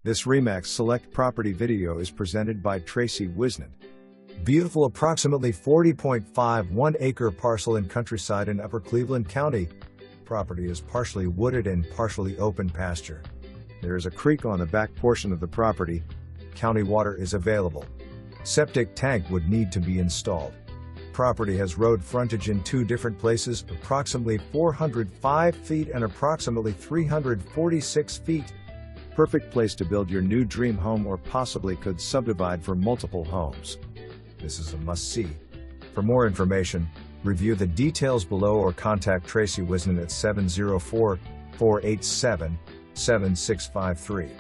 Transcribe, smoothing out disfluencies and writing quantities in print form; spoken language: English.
This Remax Select Property video is presented by Tracy Whisnant. Beautiful approximately 40.51 acre parcel in countryside in Upper Cleveland County. Property is partially wooded and partially open pasture. There is a creek on the back portion of the property. County water is available. Septic tank would need to be installed. Property has road frontage in two different places, approximately 405 feet and approximately 346 feet. Perfect place to build your new dream home or possibly could subdivide for multiple homes. This is a must-see. For more information, review the details below or contact Tracy Whisnant at 704-487-7653.